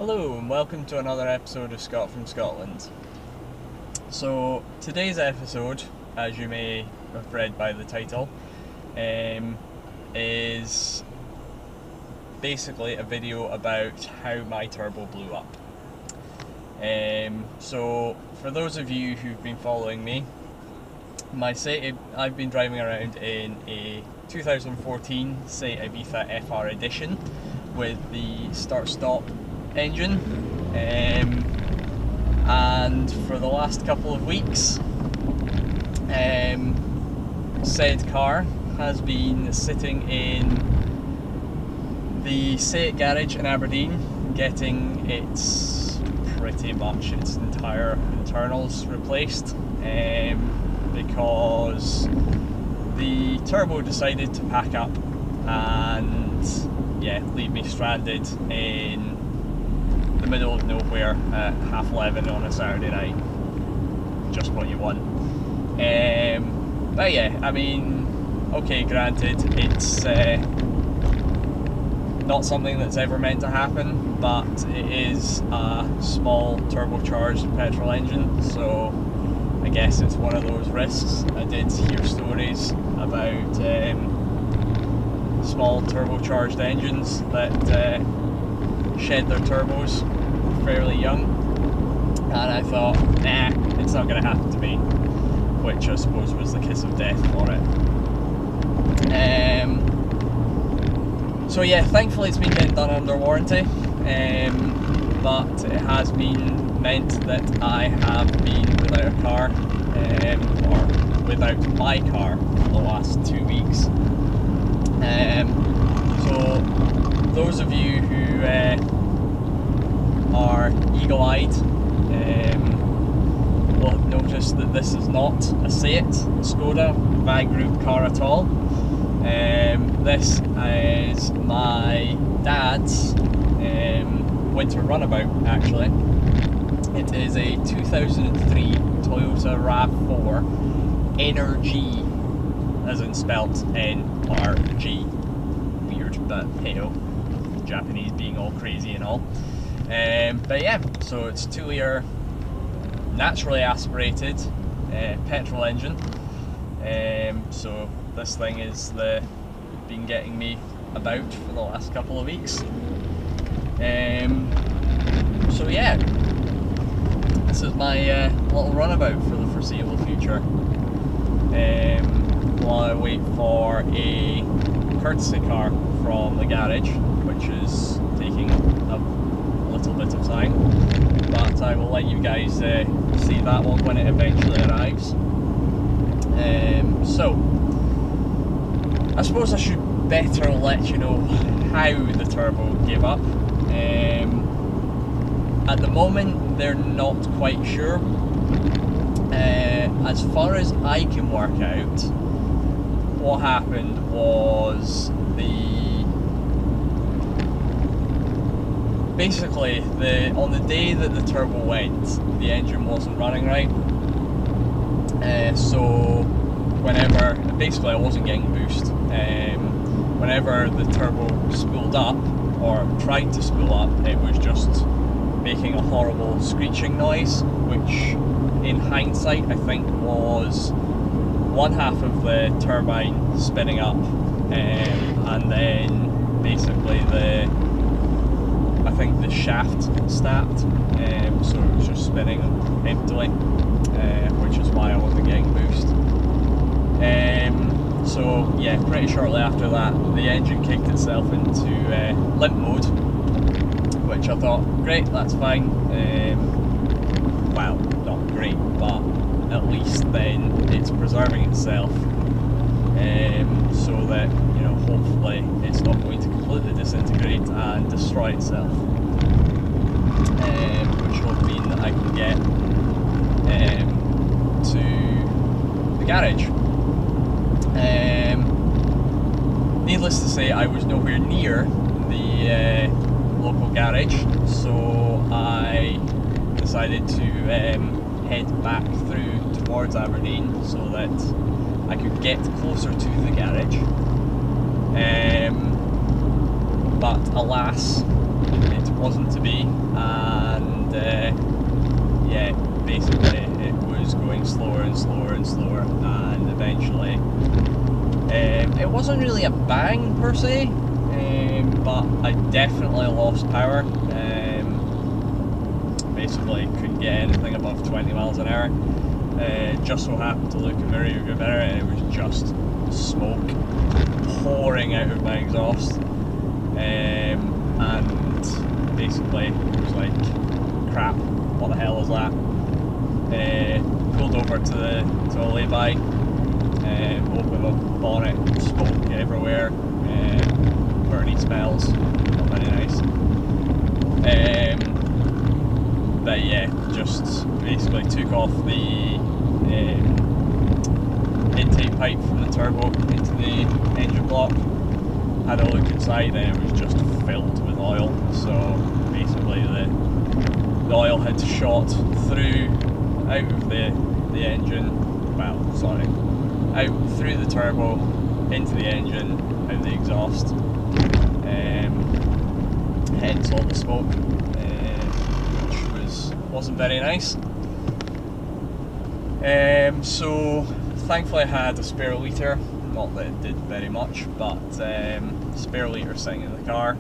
Hello and welcome to another episode of Scott from Scotland. So today's episode, as you may have read by the title, is basically a video about how my turbo blew up. So for those of you who've been following me, I've been driving around in a 2014 Seat Ibiza FR Edition with the start-stop engine, and for the last couple of weeks said car has been sitting in the Seat garage in Aberdeen getting pretty much its entire internals replaced, because the turbo decided to pack up and leave me stranded in the middle of nowhere at 11:30 on a Saturday night. Just what you want. But yeah, I mean, okay, granted, it's not something that's ever meant to happen, but it is a small turbocharged petrol engine, so I guess it's one of those risks. I did hear stories about small turbocharged engines that shed their turbos fairly young, and I thought, nah, it's not going to happen to me, which I suppose was the kiss of death for it. So yeah, thankfully it's been getting done under warranty, but it has been meant that I have been without a car, or without my car for the last 2 weeks. So those of you who are eagle-eyed will have noticed that this is not a Seat Skoda van group car at all. This is my dad's winter runabout, actually. It is a 2003 Toyota RAV4 NRG, as in spelt N-R-G. Weird, but hey ho, Japanese being all crazy and all. But yeah, so it's 2-litre naturally aspirated petrol engine. So this thing is been getting me about for the last couple of weeks. So yeah, this is my little runabout for the foreseeable future. While I wait for a courtesy car from the garage, which is taking a little bit of time, but I will let you guys see that one when it eventually arrives. So I suppose I should better let you know how the turbo gave up. At the moment they're not quite sure. As far as I can work out, what happened was basically on the day that the turbo went, the engine wasn't running right. So basically I wasn't getting boost. Whenever the turbo spooled up, or tried to spool up, it was just making a horrible screeching noise, which in hindsight I think was one half of the turbine spinning up, and then basically I think the shaft snapped, so it was just spinning emptily, which is why I wasn't getting boost. So yeah, pretty shortly after that the engine kicked itself into limp mode, which I thought, great, that's fine. Well, not great, but at least then it's preserving itself, so that, you know, hopefully it's not going to completely disintegrate and destroy itself, which will mean that I can get to the garage. Needless to say, I was nowhere near the local garage, so I decided to head back through towards Aberdeen so that I could get closer to the garage. But alas, it wasn't to be, and yeah, basically it was going slower and slower and slower, and eventually it wasn't really a bang per se, but I definitely lost power. Basically couldn't get anything above 20 miles an hour. Just so happened to look in the rearview mirror and it was just smoke pouring out of my exhaust, and basically it was like, crap, what the hell is that? Pulled over to a lay-by, opened up the bonnet, smoke everywhere, burny smells, not very nice. But yeah, just basically took off the intake pipe from the turbo into the engine block, had a look inside and it was just filled with oil. So basically the oil had shot through, out of the engine, out through the turbo, into the engine, out the exhaust, hence all the smoke, which wasn't very nice. So thankfully I had a spare litre, not that it did very much, but spare litre sitting in the car.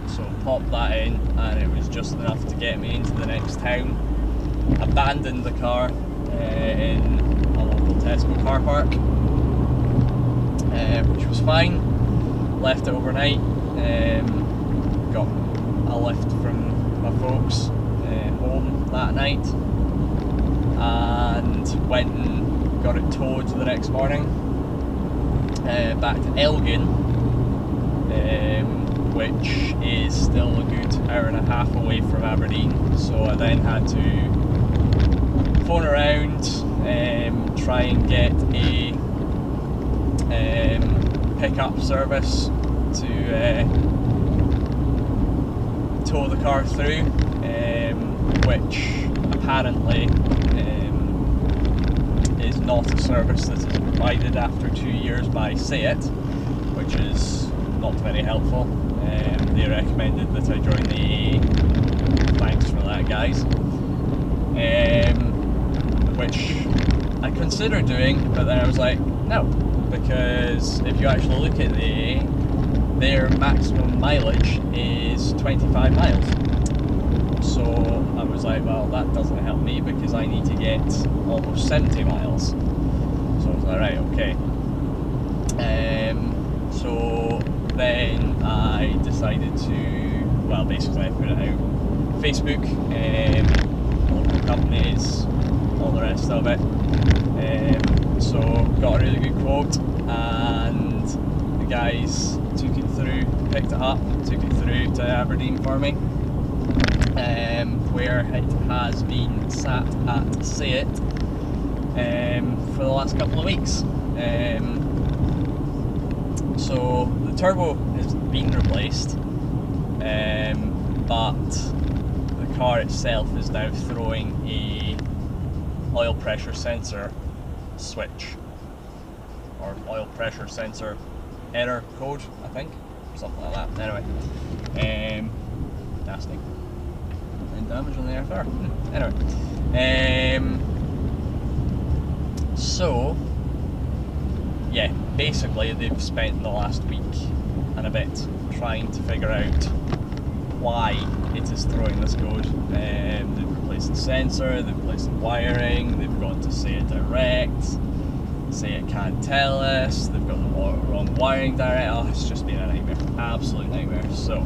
So popped that in and it was just enough to get me into the next town. Abandoned the car in a local Tesco car park, which was fine. Left it overnight, got a lift from my folks home that night, and went and got it towed the next morning back to Elgin, which is still a good hour and a half away from Aberdeen. So I then had to phone around, try and get a pickup service to tow the car through, which apparently is not a service that is provided after 2 years by SEAT, which is not very helpful. They recommended that I join the AA. Thanks for that, guys. Which I considered doing, but then I was like, no, because if you actually look at the AA, their maximum mileage is 25 miles. So I was like, well, that doesn't help me because I need to get almost 70 miles. So I was like, right, okay. So then I decided to, well, basically I put it out Facebook, local companies, all the rest of it. So got a really good quote, and the guys took it through, picked it up, took it through to Aberdeen for me, where it has been sat at SEAT for the last couple of weeks. So the turbo has been replaced, but the car itself is now throwing a oil pressure sensor switch, or oil pressure sensor error code, I think, something like that. Anyway, nasty. And damage on the airfare. Anyway, so yeah, basically they've spent the last week and a bit trying to figure out why it is throwing this code. They've replaced the sensor, they've replaced the wiring, they've gone to SEAT Direct, SEAT can't tell us, they've got the wrong wiring direct. Oh, it's just been a nightmare, absolute nightmare. So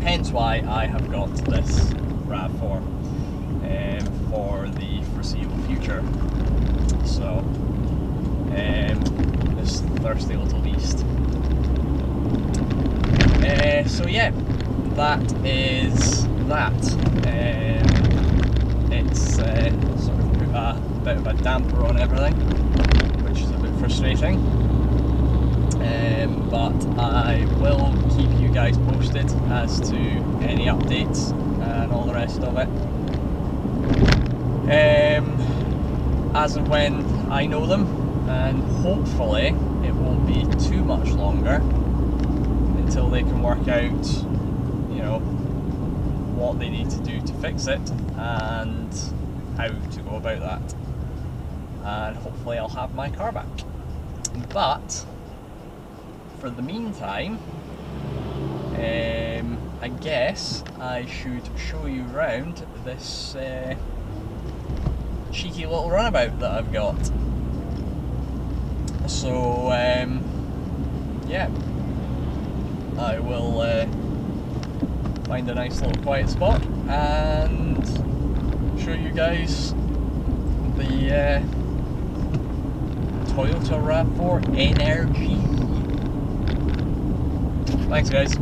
hence why I have got this RAV4 for the foreseeable future. So this thirsty little beast. So yeah, that is that. It's sort of put a bit of a damper on everything, which is a bit frustrating. But I will keep you guys posted as to any updates and all the rest of it. As and when I know them, and hopefully it won't be too much longer until they can work out, you know, what they need to do to fix it and how to go about that. And hopefully I'll have my car back. But for the meantime, I guess I should show you around this cheeky little runabout that I've got. So yeah, I will find a nice little quiet spot and show you guys the Toyota RAV4 Energy. Thanks guys.